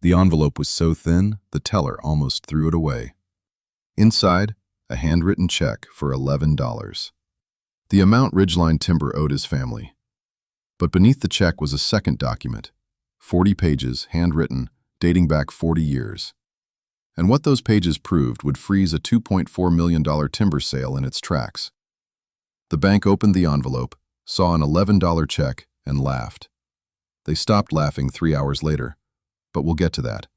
The envelope was so thin, the teller almost threw it away. Inside, a handwritten check for $11. The amount Ridgeline Timber owed his family. But beneath the check was a second document, 40 pages, handwritten, dating back 40 years. And what those pages proved would freeze a $2.4 million timber sale in its tracks. The bank opened the envelope, saw an $11 check, and laughed. They stopped laughing 3 hours later, but we'll get to that.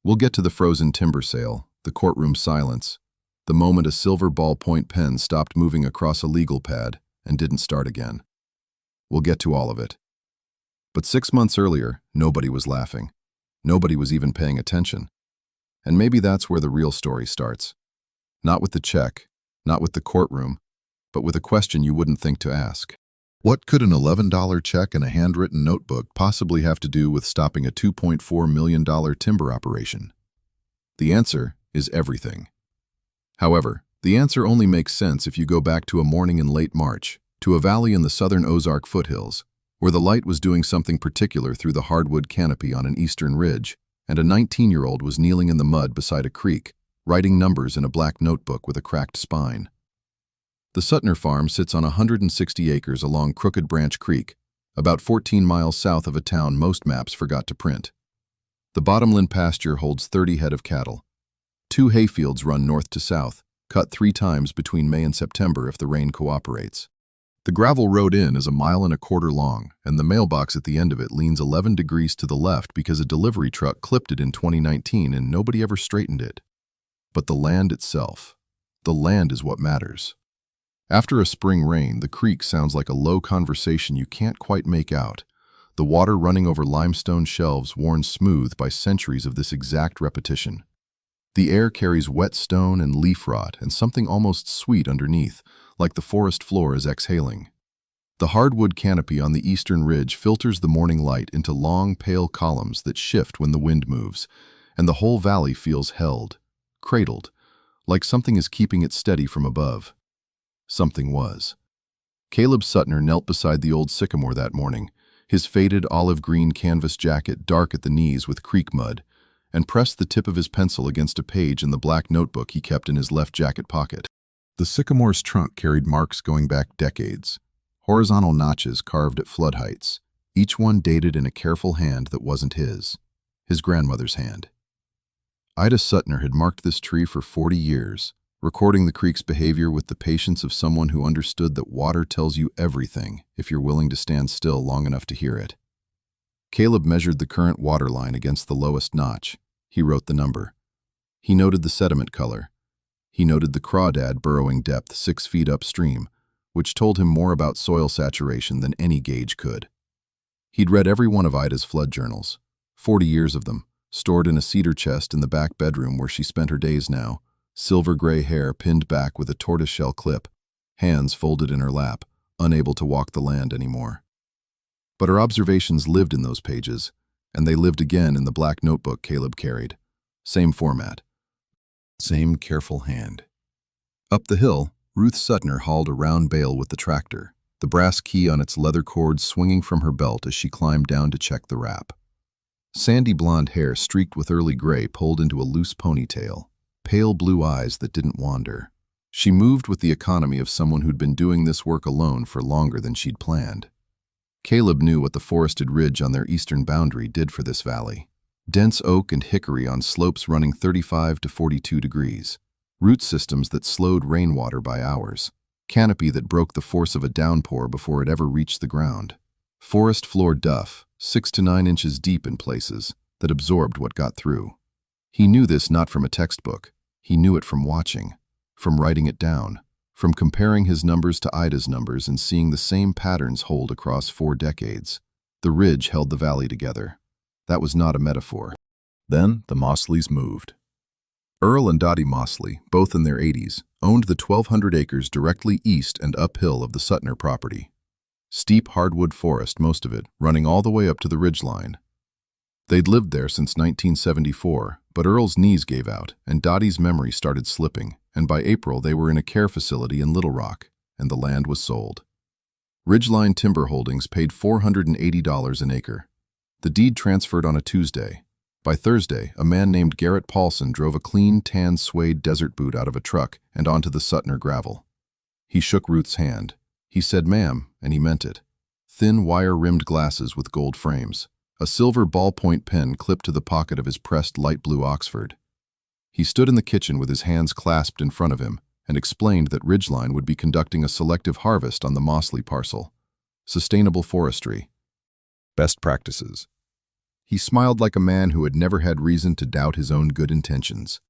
We'll get to the frozen timber sale, the courtroom silence, the moment a silver ballpoint pen stopped moving across a legal pad and didn't start again. We'll get to all of it. But 6 months earlier, nobody was laughing. Nobody was even paying attention. And maybe that's where the real story starts. Not with the check, not with the courtroom, but with a question you wouldn't think to ask. What could an $11 check and a handwritten notebook possibly have to do with stopping a $2.4 million timber operation? The answer is everything. However, the answer only makes sense if you go back to a morning in late March, to a valley in the southern Ozark foothills, where the light was doing something particular through the hardwood canopy on an eastern ridge, and a 19-year-old was kneeling in the mud beside a creek, writing numbers in a black notebook with a cracked spine. The Suttner farm sits on 160 acres along Crooked Branch Creek, about 14 miles south of a town most maps forgot to print. The bottomland pasture holds 30 head of cattle. 2 hayfields run north to south, cut 3 times between May and September if the rain cooperates. The gravel road in is 1.25 miles long, and the mailbox at the end of it leans 11 degrees to the left because a delivery truck clipped it in 2019 and nobody ever straightened it. But the land itself. The land is what matters. After a spring rain, the creek sounds like a low conversation you can't quite make out, the water running over limestone shelves worn smooth by centuries of this exact repetition. The air carries wet stone and leaf rot and something almost sweet underneath, like the forest floor is exhaling. The hardwood canopy on the eastern ridge filters the morning light into long, pale columns that shift when the wind moves, and the whole valley feels held, cradled, like something is keeping it steady from above. Something was. Caleb Suttner knelt beside the old sycamore that morning, his faded olive-green canvas jacket dark at the knees with creek mud, and pressed the tip of his pencil against a page in the black notebook he kept in his left jacket pocket. The sycamore's trunk carried marks going back decades, horizontal notches carved at flood heights, each one dated in a careful hand that wasn't his grandmother's hand. Ida Suttner had marked this tree for 40 years, recording the creek's behavior with the patience of someone who understood that water tells you everything if you're willing to stand still long enough to hear it. Caleb measured the current water line against the lowest notch. He wrote the number. He noted the sediment color. He noted the crawdad burrowing depth 6 feet upstream, which told him more about soil saturation than any gauge could. He'd read every one of Ida's flood journals, 40 years of them, stored in a cedar chest in the back bedroom where she spent her days now, silver-gray hair pinned back with a tortoiseshell clip, hands folded in her lap, unable to walk the land anymore. But her observations lived in those pages, and they lived again in the black notebook Caleb carried. Same format. Same careful hand. Up the hill, Ruth Suttner hauled a round bale with the tractor, the brass key on its leather cord swinging from her belt as she climbed down to check the wrap. Sandy blonde hair streaked with early gray pulled into a loose ponytail, pale blue eyes that didn't wander. She moved with the economy of someone who'd been doing this work alone for longer than she'd planned. Caleb knew what the forested ridge on their eastern boundary did for this valley. Dense oak and hickory on slopes running 35 to 42 degrees. Root systems that slowed rainwater by hours. Canopy that broke the force of a downpour before it ever reached the ground. Forest floor duff, 6 to 9 inches deep in places, that absorbed what got through. He knew this not from a textbook. He knew it from watching, from writing it down, from comparing his numbers to Ida's numbers and seeing the same patterns hold across 4 decades. The ridge held the valley together. That was not a metaphor. Then the Mossleys moved. Earl and Dottie Mosley, both in their 80s, owned the 1,200 acres directly east and uphill of the Suttner property. Steep hardwood forest, most of it, running all the way up to the ridgeline. They'd lived there since 1974, but Earl's knees gave out, and Dottie's memory started slipping, and by April they were in a care facility in Little Rock, and the land was sold. Ridgeline Timber Holdings paid $480 an acre. The deed transferred on a Tuesday. By Thursday, a man named Garrett Paulson drove a clean, tan suede desert boot out of a truck and onto the Suttner gravel. He shook Ruth's hand. He said, "Ma'am," and he meant it. Thin, wire-rimmed glasses with gold frames. A silver ballpoint pen clipped to the pocket of his pressed light blue Oxford. He stood in the kitchen with his hands clasped in front of him and explained that Ridgeline would be conducting a selective harvest on the Mossley parcel. Sustainable forestry. Best practices. He smiled like a man who had never had reason to doubt his own good intentions.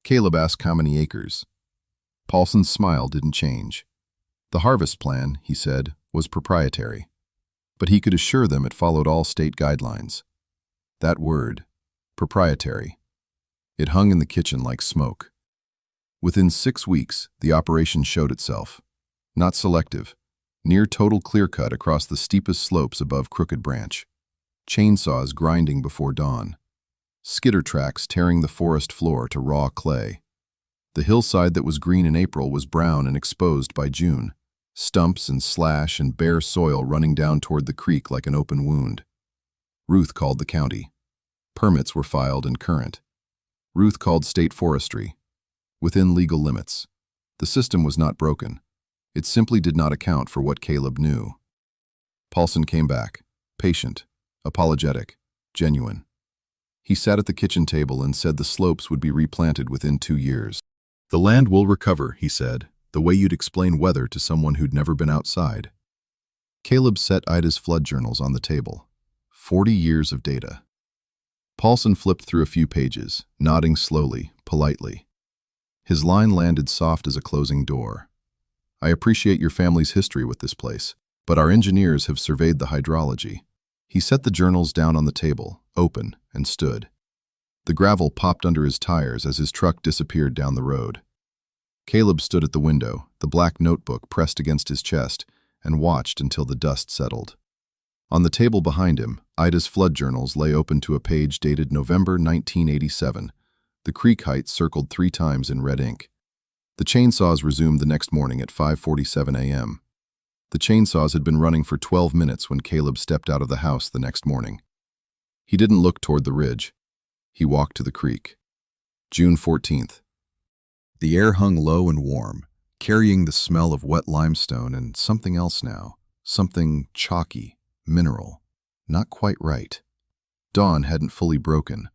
Caleb asked how many acres. Paulson's smile didn't change. The harvest plan, he said, was proprietary, but he could assure them it followed all state guidelines. That word, proprietary, it hung in the kitchen like smoke. Within 6 weeks, the operation showed itself. Not selective, near total clear-cut across the steepest slopes above Crooked Branch. Chainsaws grinding before dawn. Skidder tracks tearing the forest floor to raw clay. The hillside that was green in April was brown and exposed by June. Stumps and slash and bare soil running down toward the creek like an open wound. Ruth called the county. Permits were filed and current. Ruth called state forestry. Within legal limits. The system was not broken. It simply did not account for what Caleb knew. Paulson came back, patient, apologetic, genuine. He sat at the kitchen table and said the slopes would be replanted within 2 years. "The land will recover," he said, the way you'd explain weather to someone who'd never been outside. Caleb set Ida's flood journals on the table. 40 years of data. Paulson flipped through a few pages, nodding slowly, politely. His line landed soft as a closing door. "I appreciate your family's history with this place, but our engineers have surveyed the hydrology." He set the journals down on the table, open, and stood. The gravel popped under his tires as his truck disappeared down the road. Caleb stood at the window, the black notebook pressed against his chest, and watched until the dust settled. On the table behind him, Ida's flood journals lay open to a page dated November 1987. The creek height circled 3 times in red ink. The chainsaws resumed the next morning at 5:47 a.m. The chainsaws had been running for 12 minutes when Caleb stepped out of the house the next morning. He didn't look toward the ridge. He walked to the creek. June 14th. The air hung low and warm, carrying the smell of wet limestone and something else now, something chalky, mineral, not quite right. Dawn hadn't fully broken.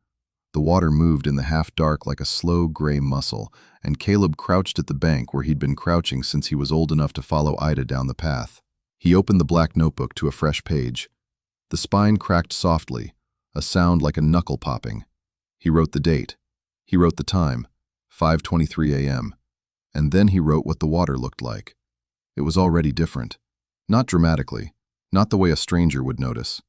The water moved in the half-dark like a slow gray muscle, and Caleb crouched at the bank where he'd been crouching since he was old enough to follow Ida down the path. He opened the black notebook to a fresh page. The spine cracked softly, a sound like a knuckle popping. He wrote the date. He wrote the time, 5:23 a.m. And then he wrote what the water looked like. It was already different. Not dramatically, not the way a stranger would notice.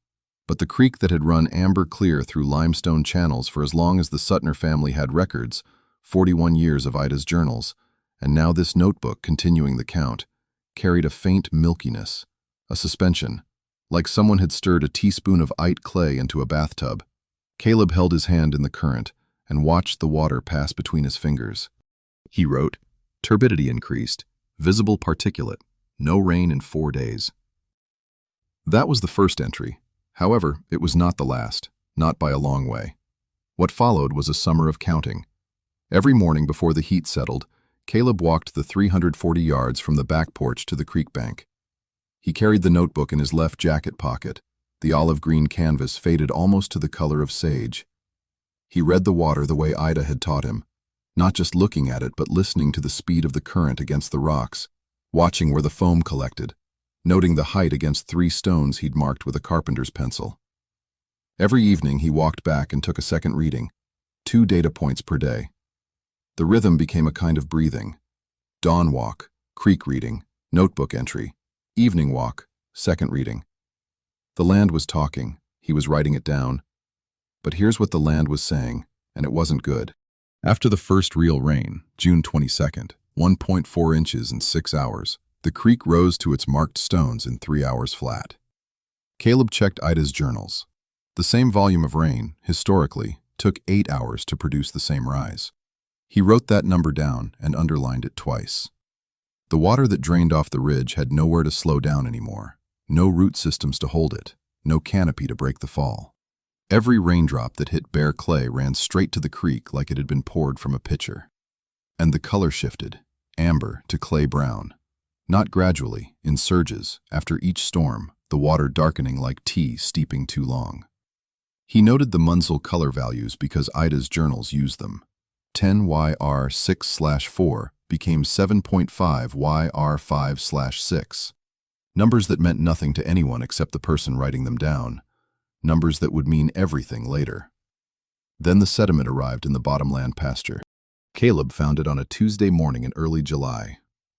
But the creek that had run amber clear through limestone channels for as long as the Suttner family had records, 41 years of Ida's journals, and now this notebook continuing the count, carried a faint milkiness, a suspension, like someone had stirred a teaspoon of Ite clay into a bathtub. Caleb held his hand in the current and watched the water pass between his fingers. He wrote, "Turbidity increased, visible particulate, no rain in 4 days." That was the first entry. However, it was not the last, not by a long way. What followed was a summer of counting. Every morning before the heat settled, Caleb walked the 340 yards from the back porch to the creek bank. He carried the notebook in his left jacket pocket, the olive-green canvas faded almost to the color of sage. He read the water the way Ida had taught him, not just looking at it but listening to the speed of the current against the rocks, watching where the foam collected, noting the height against 3 stones he'd marked with a carpenter's pencil. Every evening he walked back and took a second reading, 2 data points per day. The rhythm became a kind of breathing. Dawn walk, creek reading, notebook entry, evening walk, second reading. The land was talking, he was writing it down. But here's what the land was saying, and it wasn't good. After the first real rain, June 22nd, 1.4 inches in 6 hours, the creek rose to its marked stones in 3 hours flat. Caleb checked Ida's journals. The same volume of rain, historically, took 8 hours to produce the same rise. He wrote that number down and underlined it twice. The water that drained off the ridge had nowhere to slow down anymore, no root systems to hold it, no canopy to break the fall. Every raindrop that hit bare clay ran straight to the creek like it had been poured from a pitcher. And the color shifted, amber to clay brown. Not gradually, in surges, after each storm, the water darkening like tea steeping too long. He noted the Munsell color values because Ida's journals used them. 10YR6/4 became 7.5YR5/6. Numbers that meant nothing to anyone except the person writing them down. Numbers that would mean everything later. Then the sediment arrived in the bottomland pasture. Caleb found it on a Tuesday morning in early July.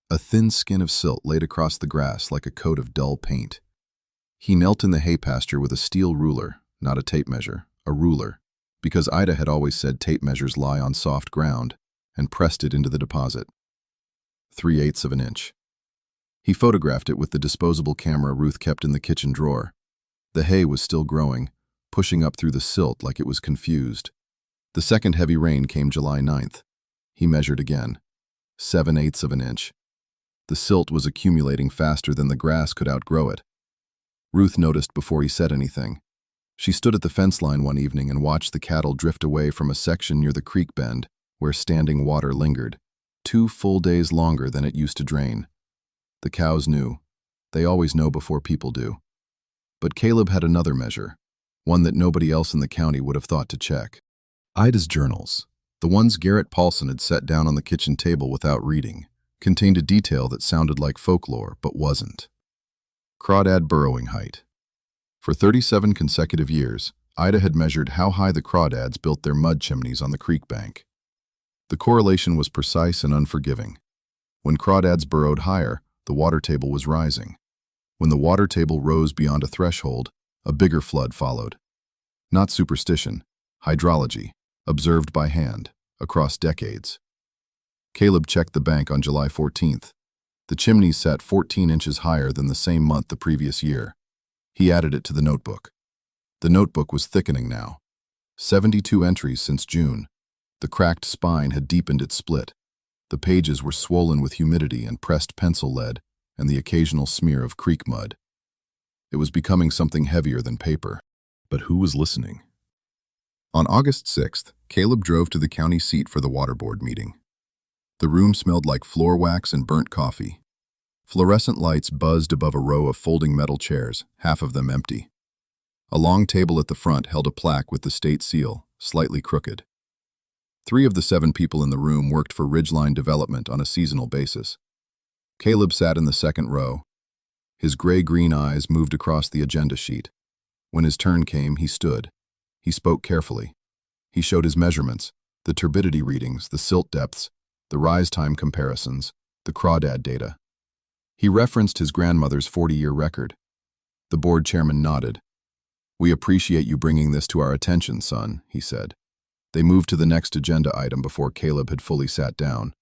A thin skin of silt laid across the grass like a coat of dull paint. He knelt in the hay pasture with a steel ruler, not a tape measure, a ruler, because Ida had always said tape measures lie on soft ground, and pressed it into the deposit. 3/8 of an inch. He photographed it with the disposable camera Ruth kept in the kitchen drawer. The hay was still growing, pushing up through the silt like it was confused. The second heavy rain came July 9th. He measured again. 7/8 of an inch. The silt was accumulating faster than the grass could outgrow it. Ruth noticed before he said anything. She stood at the fence line one evening and watched the cattle drift away from a section near the creek bend where standing water lingered, 2 full days longer than it used to drain. The cows knew. They always know before people do. But Caleb had another measure, one that nobody else in the county would have thought to check. Ida's journals, the ones Garrett Paulson had set down on the kitchen table without reading, contained a detail that sounded like folklore but wasn't. Crawdad burrowing height. For 37 consecutive years, Ida had measured how high the crawdads built their mud chimneys on the creek bank. The correlation was precise and unforgiving. When crawdads burrowed higher, the water table was rising. When the water table rose beyond a threshold, a bigger flood followed. Not superstition, hydrology, observed by hand, across decades. Caleb checked the bank on July 14th. The chimneys sat 14 inches higher than the same month the previous year. He added it to the notebook. The notebook was thickening now. 72 entries since June. The cracked spine had deepened its split. The pages were swollen with humidity and pressed pencil lead and the occasional smear of creek mud. It was becoming something heavier than paper. But who was listening? On August 6th, Caleb drove to the county seat for the water board meeting. The room smelled like floor wax and burnt coffee. Fluorescent lights buzzed above a row of folding metal chairs, half of them empty. A long table at the front held a plaque with the state seal, slightly crooked. 3 of the 7 people in the room worked for Ridgeline Development on a seasonal basis. Caleb sat in the second row. His gray-green eyes moved across the agenda sheet. When his turn came, he stood. He spoke carefully. He showed his measurements, the turbidity readings, the silt depths, the rise time comparisons, the crawdad data. He referenced his grandmother's 40-year record. The board chairman nodded. "We appreciate you bringing this to our attention, son," he said. They moved to the next agenda item before Caleb had fully sat down.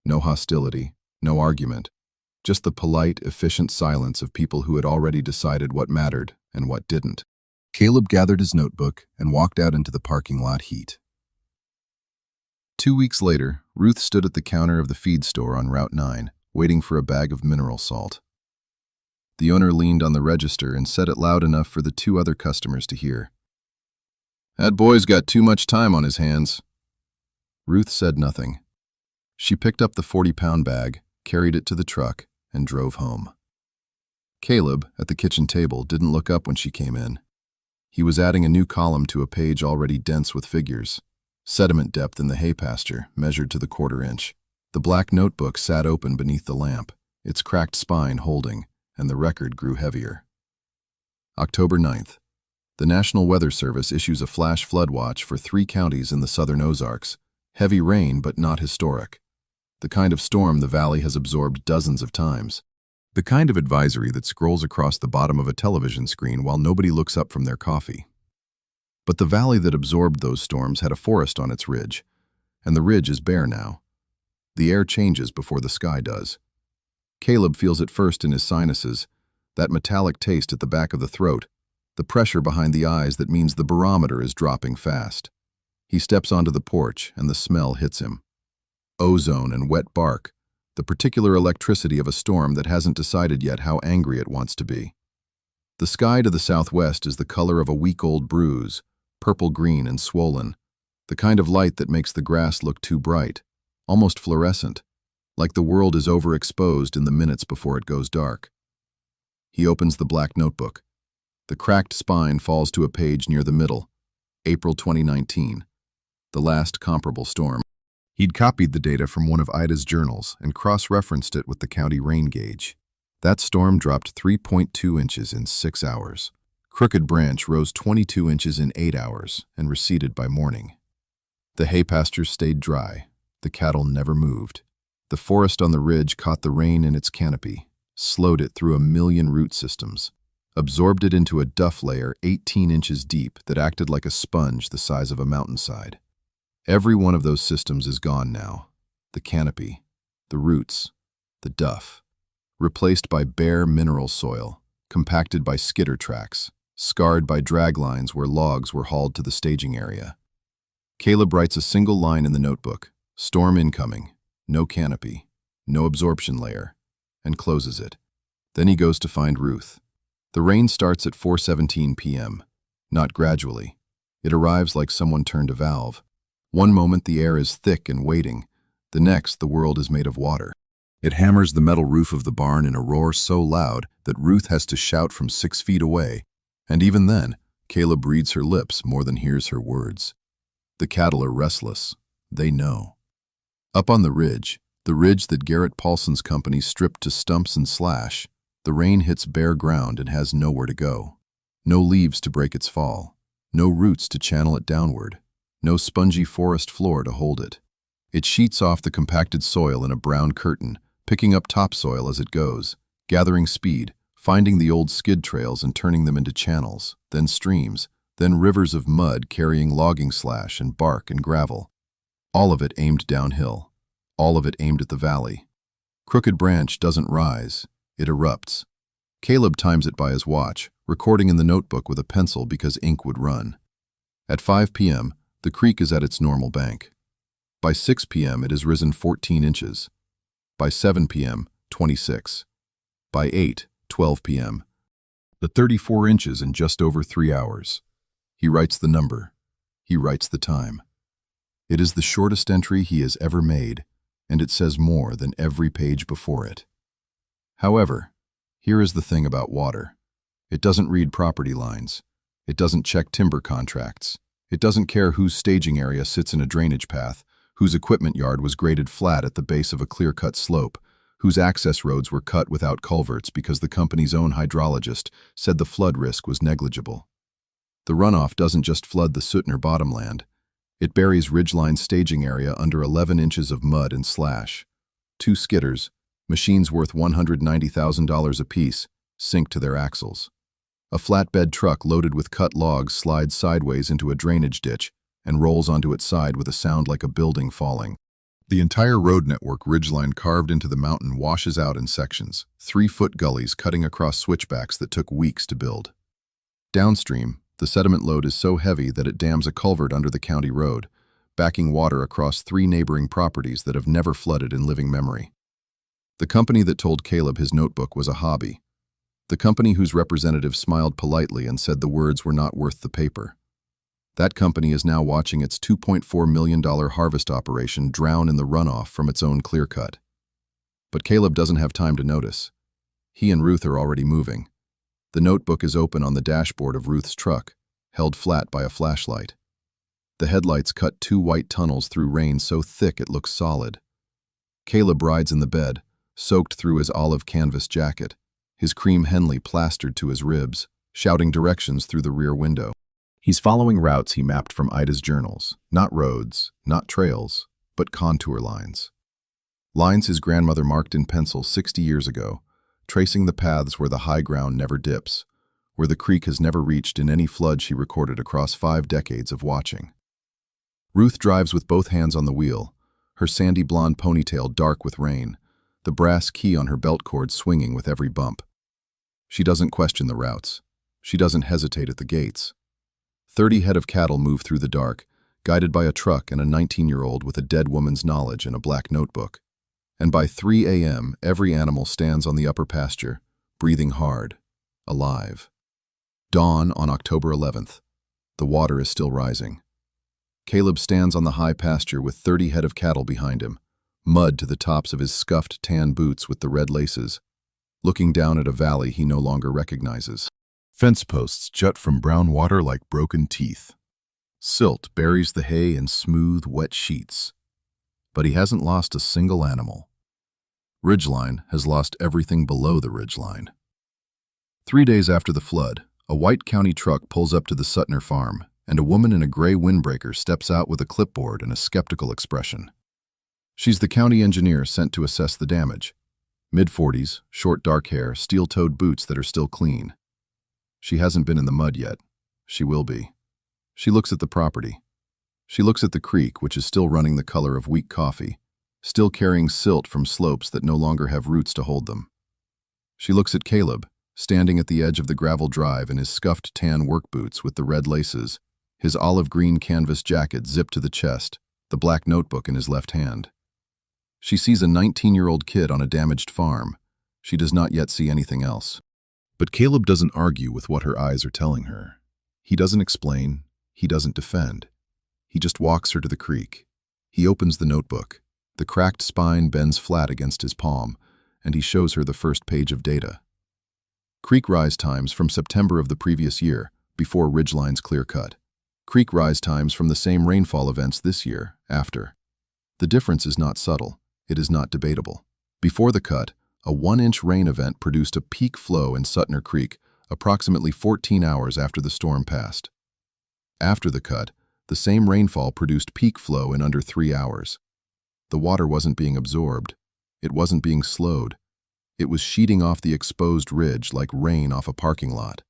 No hostility, no argument, just the polite, efficient silence of people who had already decided what mattered and what didn't. Caleb gathered his notebook and walked out into the parking lot heat. 2 weeks later, Ruth stood at the counter of the feed store on Route 9, waiting for a bag of mineral salt. The owner leaned on the register and said it loud enough for the 2 other customers to hear. "That boy's got too much time on his hands." Ruth said nothing. She picked up the 40-pound bag, carried it to the truck, and drove home. Caleb, at the kitchen table, didn't look up when she came in. He was adding a new column to a page already dense with figures. Sediment depth in the hay pasture, measured to the 1/4 inch. The black notebook sat open beneath the lamp, its cracked spine holding, and the record grew heavier. October 9th. The National Weather Service issues a flash flood watch for 3 counties in the southern Ozarks. Heavy rain, but not historic. The kind of storm the valley has absorbed dozens of times. The kind of advisory that scrolls across the bottom of a television screen while nobody looks up from their coffee. But the valley that absorbed those storms had a forest on its ridge, and the ridge is bare now. The air changes before the sky does. Caleb feels it first in his sinuses, that metallic taste at the back of the throat, the pressure behind the eyes that means the barometer is dropping fast. He steps onto the porch and the smell hits him. Ozone and wet bark, the particular electricity of a storm that hasn't decided yet how angry it wants to be. The sky to the southwest is the color of a week-old bruise, purple-green and swollen, the kind of light that makes the grass look too bright, almost fluorescent, like the world is overexposed in the minutes before it goes dark. He opens the black notebook. The cracked spine falls to a page near the middle. April 2019. The last comparable storm. He'd copied the data from one of Ida's journals and cross-referenced it with the county rain gauge. That storm dropped 3.2 inches in 6 hours. Crooked Branch rose 22 inches in 8 hours and receded by morning. The hay pastures stayed dry. The cattle never moved. The forest on the ridge caught the rain in its canopy, slowed it through a million root systems, absorbed it into a duff layer 18 inches deep that acted like a sponge the size of a mountainside. Every one of those systems is gone now. The canopy, the roots, the duff, replaced by bare mineral soil, compacted by skidder tracks, scarred by drag lines where logs were hauled to the staging area. Caleb writes a single line in the notebook, storm incoming, no canopy, no absorption layer, and closes it. Then he goes to find Ruth. The rain starts at 4:17 p.m., not gradually. It arrives like someone turned a valve. One moment the air is thick and waiting, the next the world is made of water. It hammers the metal roof of the barn in a roar so loud that Ruth has to shout from 6 feet away, and even then, Caleb reads her lips more than hears her words. The cattle are restless. They know. Up on the ridge that Garrett Paulson's company stripped to stumps and slash, the rain hits bare ground and has nowhere to go. No leaves to break its fall, no roots to channel it downward, no spongy forest floor to hold it. It sheets off the compacted soil in a brown curtain, picking up topsoil as it goes, gathering speed, finding the old skid trails and turning them into channels, then streams, then rivers of mud carrying logging slash and bark and gravel. All of it aimed downhill, all of it aimed at the valley. Crooked Branch doesn't rise, it erupts. Caleb times it by his watch, recording in the notebook with a pencil because ink would run. At 5 p.m., the creek is at its normal bank. By 6 p.m., it has risen 14 inches. By 7 p.m., 26. By 12 p.m., the 34 inches in just over 3 hours. He writes the number. He writes the time. It is the shortest entry he has ever made, and it says more than every page before it. However, here is the thing about water. It doesn't read property lines. It doesn't check timber contracts. It doesn't care whose staging area sits in a drainage path, whose equipment yard was graded flat at the base of a clear-cut slope, whose access roads were cut without culverts because the company's own hydrologist said the flood risk was negligible. The runoff doesn't just flood the Suttner bottomland. It buries Ridgeline's staging area under 11 inches of mud and slash. 2 skidders, machines worth $190,000 apiece, sink to their axles. A flatbed truck loaded with cut logs slides sideways into a drainage ditch and rolls onto its side with a sound like a building falling. The entire road network Ridgeline carved into the mountain washes out in sections, 3-foot gullies cutting across switchbacks that took weeks to build. Downstream, the sediment load is so heavy that it dams a culvert under the county road, backing water across 3 neighboring properties that have never flooded in living memory. The company that told Caleb his notebook was a hobby. The company whose representative smiled politely and said the words were not worth the paper. That company is now watching its $2.4 million harvest operation drown in the runoff from its own clear cut. But Caleb doesn't have time to notice. He and Ruth are already moving. The notebook is open on the dashboard of Ruth's truck, held flat by a flashlight. The headlights cut 2 white tunnels through rain so thick it looks solid. Caleb rides in the bed, soaked through his olive canvas jacket, his cream Henley plastered to his ribs, shouting directions through the rear window. He's following routes he mapped from Ida's journals, not roads, not trails, but contour lines. Lines his grandmother marked in pencil 60 years ago, tracing the paths where the high ground never dips, where the creek has never reached in any flood she recorded across 5 decades of watching. Ruth drives with both hands on the wheel, her sandy blonde ponytail dark with rain, the brass key on her belt cord swinging with every bump. She doesn't question the routes. She doesn't hesitate at the gates. 30 head of cattle move through the dark, guided by a truck and a 19-year-old with a dead woman's knowledge in a black notebook. And by 3 a.m., every animal stands on the upper pasture, breathing hard, alive. Dawn on October 11th. The water is still rising. Caleb stands on the high pasture with 30 head of cattle behind him, mud to the tops of his scuffed tan boots with the red laces, looking down at a valley he no longer recognizes. Fence posts jut from brown water like broken teeth. Silt buries the hay in smooth, wet sheets. But he hasn't lost a single animal. Ridgeline has lost everything below the ridgeline. 3 days after the flood, a white county truck pulls up to the Suttner farm, and a woman in a gray windbreaker steps out with a clipboard and a skeptical expression. She's the county engineer sent to assess the damage. Mid-40s, short dark hair, steel-toed boots that are still clean. She hasn't been in the mud yet. She will be. She looks at the property. She looks at the creek, which is still running the color of weak coffee, still carrying silt from slopes that no longer have roots to hold them. She looks at Caleb, standing at the edge of the gravel drive in his scuffed tan work boots with the red laces, his olive-green canvas jacket zipped to the chest, the black notebook in his left hand. She sees a 19-year-old kid on a damaged farm. She does not yet see anything else. But Caleb doesn't argue with what her eyes are telling her. He doesn't explain. He doesn't defend. He just walks her to the creek. He opens the notebook. The cracked spine bends flat against his palm, and he shows her the first page of data. Creek rise times from September of the previous year, before ridgeline's clear cut. Creek rise times from the same rainfall events this year, after. The difference is not subtle. It is not debatable. Before the cut, a 1-inch rain event produced a peak flow in Suttner Creek approximately 14 hours after the storm passed. After the cut, the same rainfall produced peak flow in under 3 hours. The water wasn't being absorbed. It wasn't being slowed. It was sheeting off the exposed ridge like rain off a parking lot.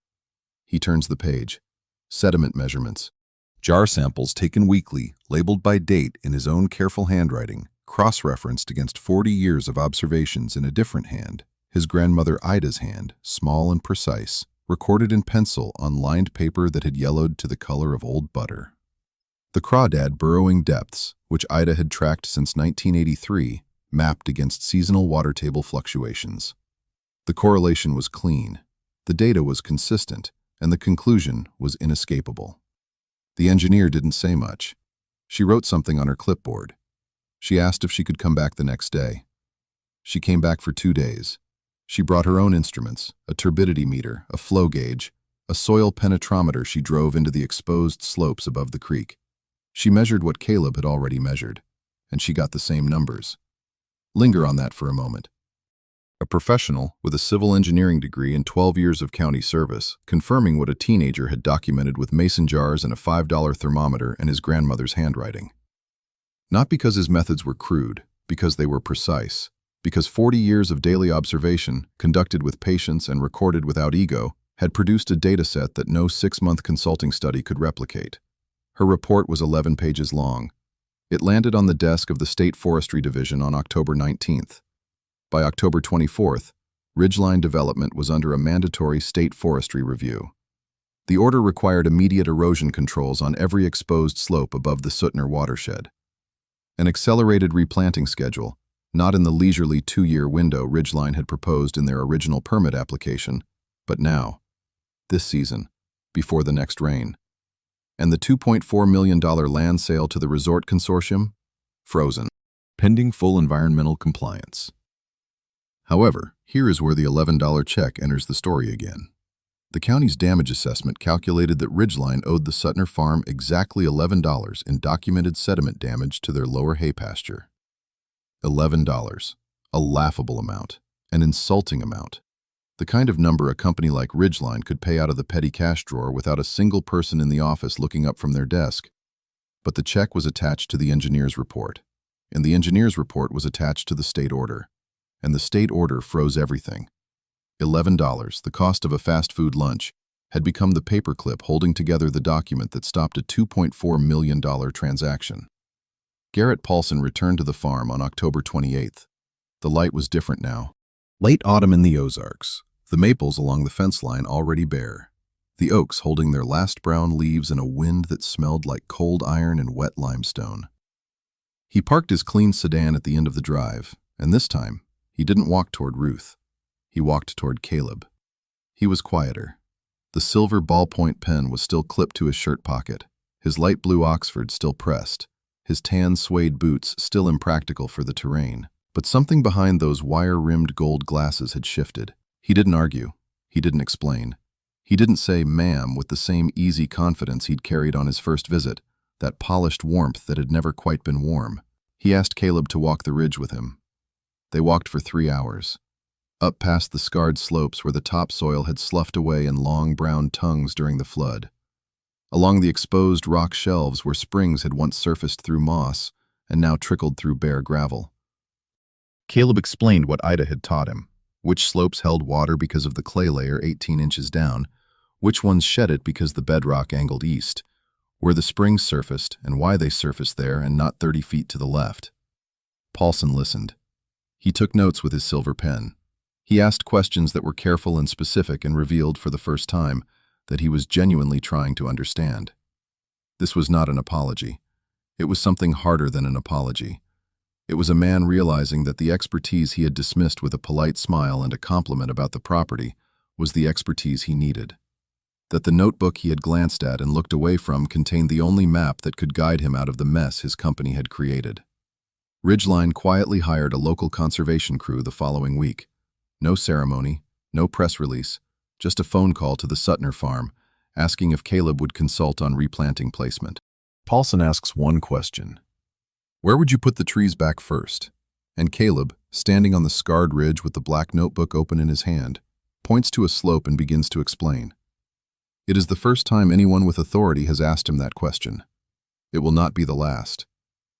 He turns the page. Sediment measurements. Jar samples taken weekly, labeled by date in his own careful handwriting, cross-referenced against 40 years of observations in a different hand, his grandmother Ida's hand, small and precise, recorded in pencil on lined paper that had yellowed to the color of old butter. The crawdad burrowing depths, which Ida had tracked since 1983, mapped against seasonal water table fluctuations. The correlation was clean, the data was consistent, and the conclusion was inescapable. The engineer didn't say much. She wrote something on her clipboard. She asked if she could come back the next day. She came back for 2 days. She brought her own instruments, a turbidity meter, a flow gauge, a soil penetrometer she drove into the exposed slopes above the creek. She measured what Caleb had already measured, and she got the same numbers. Linger on that for a moment. A professional with a civil engineering degree and 12 years of county service, confirming what a teenager had documented with mason jars and a $5 thermometer and his grandmother's handwriting. Not because his methods were crude, because they were precise, because 40 years of daily observation, conducted with patience and recorded without ego, had produced a dataset that no 6-month consulting study could replicate. Her report was 11 pages long. It landed on the desk of the State Forestry Division on October 19th. By October 24th, ridgeline development was under a mandatory state forestry review. The order required immediate erosion controls on every exposed slope above the Suttner watershed. An accelerated replanting schedule, not in the leisurely 2-year window Ridgeline had proposed in their original permit application, but now, this season, before the next rain. And the $2.4 million land sale to the resort consortium? Frozen, pending full environmental compliance. However, here is where the $11 check enters the story again. The county's damage assessment calculated that Ridgeline owed the Suttner farm exactly $11 in documented sediment damage to their lower hay pasture. $11. A laughable amount. An insulting amount. The kind of number a company like Ridgeline could pay out of the petty cash drawer without a single person in the office looking up from their desk. But the check was attached to the engineer's report, and the engineer's report was attached to the state order, and the state order froze everything. $11, the cost of a fast food lunch, had become the paperclip holding together the document that stopped a $2.4 million transaction. Garrett Paulson returned to the farm on October 28th. The light was different now. Late autumn in the Ozarks, the maples along the fence line already bare, the oaks holding their last brown leaves in a wind that smelled like cold iron and wet limestone. He parked his clean sedan at the end of the drive, and this time, he didn't walk toward Ruth. He walked toward Caleb. He was quieter. The silver ballpoint pen was still clipped to his shirt pocket, his light blue Oxford still pressed, his tan suede boots still impractical for the terrain. But something behind those wire-rimmed gold glasses had shifted. He didn't argue. He didn't explain. He didn't say ma'am with the same easy confidence he'd carried on his first visit, that polished warmth that had never quite been warm. He asked Caleb to walk the ridge with him. They walked for 3 hours. Up past the scarred slopes where the topsoil had sloughed away in long brown tongues during the flood. Along the exposed rock shelves where springs had once surfaced through moss and now trickled through bare gravel. Caleb explained what Ida had taught him, which slopes held water because of the clay layer 18 inches down, which ones shed it because the bedrock angled east, where the springs surfaced and why they surfaced there and not 30 feet to the left. Paulson listened. He took notes with his silver pen. He asked questions that were careful and specific and revealed for the first time that he was genuinely trying to understand. This was not an apology. It was something harder than an apology. It was a man realizing that the expertise he had dismissed with a polite smile and a compliment about the property was the expertise he needed. That the notebook he had glanced at and looked away from contained the only map that could guide him out of the mess his company had created. Ridgeline quietly hired a local conservation crew the following week. No ceremony, no press release, just a phone call to the Suttner farm, asking if Caleb would consult on replanting placement. Paulson asks one question. Where would you put the trees back first? And Caleb, standing on the scarred ridge with the black notebook open in his hand, points to a slope and begins to explain. It is the first time anyone with authority has asked him that question. It will not be the last.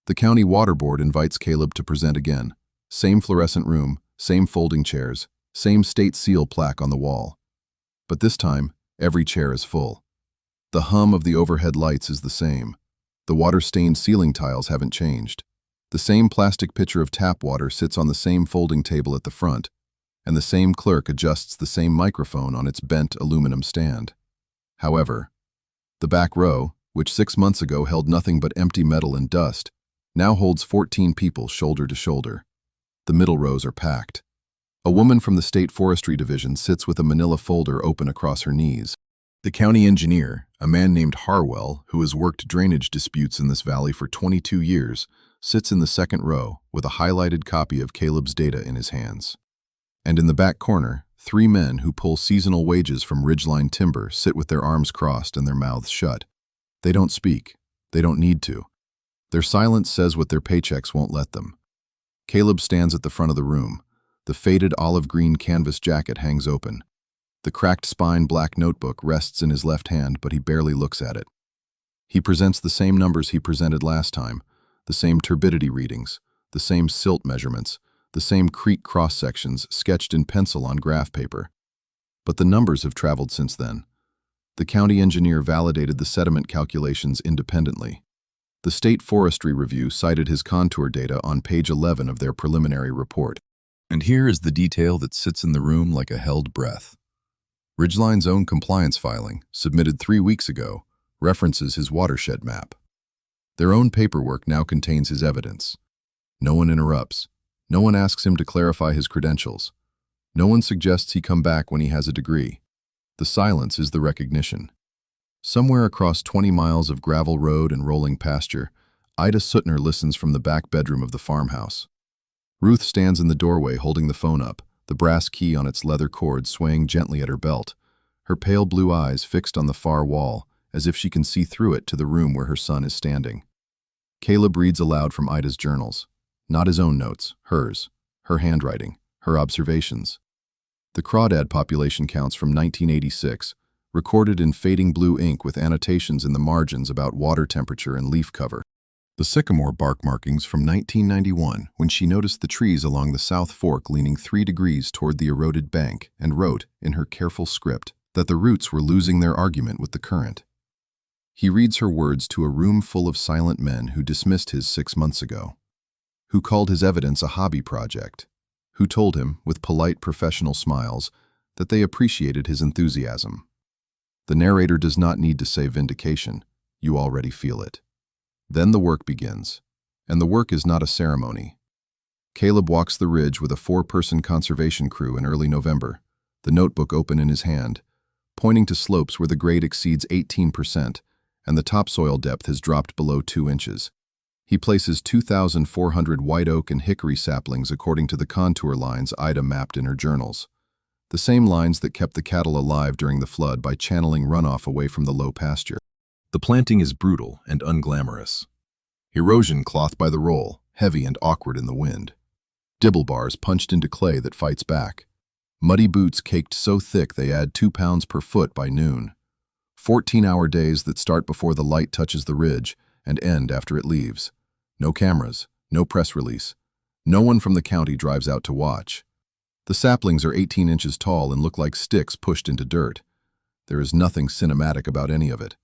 The county water board invites Caleb to present again. Same fluorescent room, same folding chairs, same state seal plaque on the wall. But this time, every chair is full. The hum of the overhead lights is the same. The water-stained ceiling tiles haven't changed. The same plastic pitcher of tap water sits on the same folding table at the front, and the same clerk adjusts the same microphone on its bent aluminum stand. However, the back row, which 6 months ago held nothing but empty metal and dust, now holds 14 people shoulder to shoulder. The middle rows are packed. A woman from the State Forestry Division sits with a manila folder open across her knees. The county engineer, a man named Harwell, who has worked drainage disputes in this valley for 22 years, sits in the second row with a highlighted copy of Caleb's data in his hands. And in the back corner, 3 men who pull seasonal wages from ridgeline timber sit with their arms crossed and their mouths shut. They don't speak. They don't need to. Their silence says what their paychecks won't let them. Caleb stands at the front of the room. The faded olive-green canvas jacket hangs open. The cracked spine black notebook rests in his left hand, but he barely looks at it. He presents the same numbers he presented last time, the same turbidity readings, the same silt measurements, the same creek cross-sections sketched in pencil on graph paper. But the numbers have traveled since then. The county engineer validated the sediment calculations independently. The State Forestry Review cited his contour data on page 11 of their preliminary report. And here is the detail that sits in the room like a held breath. Ridgeline's own compliance filing, submitted 3 weeks ago, references his watershed map. Their own paperwork now contains his evidence. No one interrupts. No one asks him to clarify his credentials. No one suggests he come back when he has a degree. The silence is the recognition. Somewhere across 20 miles of gravel road and rolling pasture, Ida Suttner listens from the back bedroom of the farmhouse. Ruth stands in the doorway holding the phone up, the brass key on its leather cord swaying gently at her belt, her pale blue eyes fixed on the far wall, as if she can see through it to the room where her son is standing. Caleb reads aloud from Ida's journals. Not his own notes, hers, her handwriting, her observations. The crawdad population counts from 1986, recorded in fading blue ink with annotations in the margins about water temperature and leaf cover. The sycamore bark markings from 1991, when she noticed the trees along the South Fork leaning 3 degrees toward the eroded bank and wrote, in her careful script, that the roots were losing their argument with the current. He reads her words to a room full of silent men who dismissed his 6 months ago, who called his evidence a hobby project, who told him, with polite professional smiles, that they appreciated his enthusiasm. The narrator does not need to say vindication. You already feel it. Then the work begins, and the work is not a ceremony. Caleb walks the ridge with a 4-person conservation crew in early November, the notebook open in his hand, pointing to slopes where the grade exceeds 18% and the topsoil depth has dropped below 2 inches. He places 2,400 white oak and hickory saplings according to the contour lines Ida mapped in her journals, the same lines that kept the cattle alive during the flood by channeling runoff away from the low pasture. The planting is brutal and unglamorous. Erosion cloth by the roll, heavy and awkward in the wind. Dibble bars punched into clay that fights back. Muddy boots caked so thick they add 2 pounds per foot by noon. 14-hour days that start before the light touches the ridge and end after it leaves. No cameras, no press release. No one from the county drives out to watch. The saplings are 18 inches tall and look like sticks pushed into dirt. There is nothing cinematic about any of it.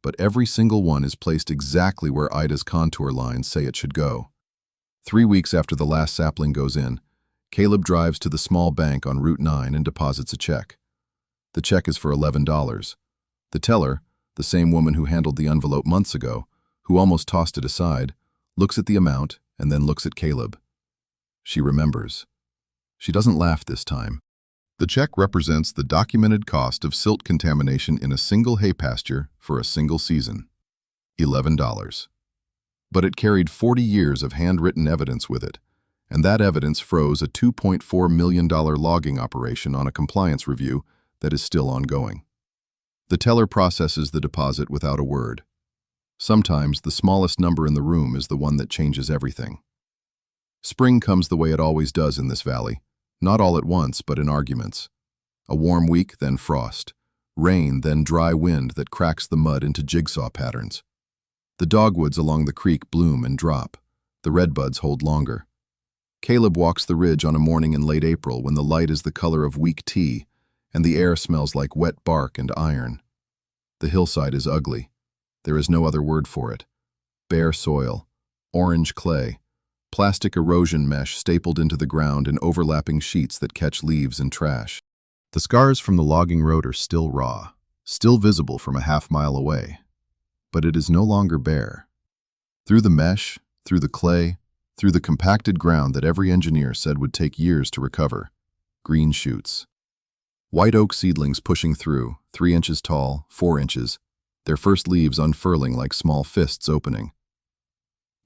But every single one is placed exactly where Ida's contour lines say it should go. 3 weeks after the last sapling goes in, Caleb drives to the small bank on Route 9 and deposits a check. The check is for $11. The teller, the same woman who handled the envelope months ago, who almost tossed it aside, looks at the amount and then looks at Caleb. She remembers. She doesn't laugh this time. The check represents the documented cost of silt contamination in a single hay pasture for a single season. $11. But it carried 40 years of handwritten evidence with it, and that evidence froze a $2.4 million logging operation on a compliance review that is still ongoing. The teller processes the deposit without a word. Sometimes the smallest number in the room is the one that changes everything. Spring comes the way it always does in this valley, not all at once, but in arguments. A warm week, then frost. Rain, then dry wind that cracks the mud into jigsaw patterns. The dogwoods along the creek bloom and drop. The redbuds hold longer. Caleb walks the ridge on a morning in late April when the light is the color of weak tea and the air smells like wet bark and iron. The hillside is ugly. There is no other word for it. Bare soil, orange clay, plastic erosion mesh stapled into the ground in overlapping sheets that catch leaves and trash. The scars from the logging road are still raw, still visible from a half-mile away. But it is no longer bare. Through the mesh, through the clay, through the compacted ground that every engineer said would take years to recover, green shoots. White oak seedlings pushing through, 3 inches tall, 4 inches, their first leaves unfurling like small fists opening.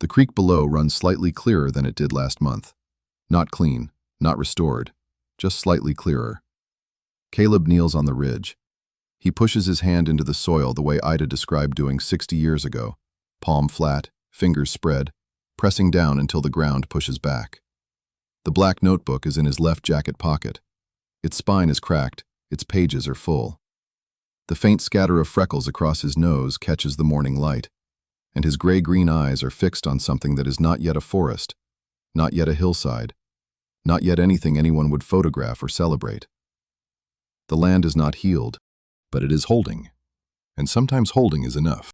The creek below runs slightly clearer than it did last month. Not clean, not restored, just slightly clearer. Caleb kneels on the ridge. He pushes his hand into the soil the way Ida described doing 60 years ago, palm flat, fingers spread, pressing down until the ground pushes back. The black notebook is in his left jacket pocket. Its spine is cracked, its pages are full. The faint scatter of freckles across his nose catches the morning light, and his gray-green eyes are fixed on something that is not yet a forest, not yet a hillside, not yet anything anyone would photograph or celebrate. The land is not healed, but it is holding, and sometimes holding is enough.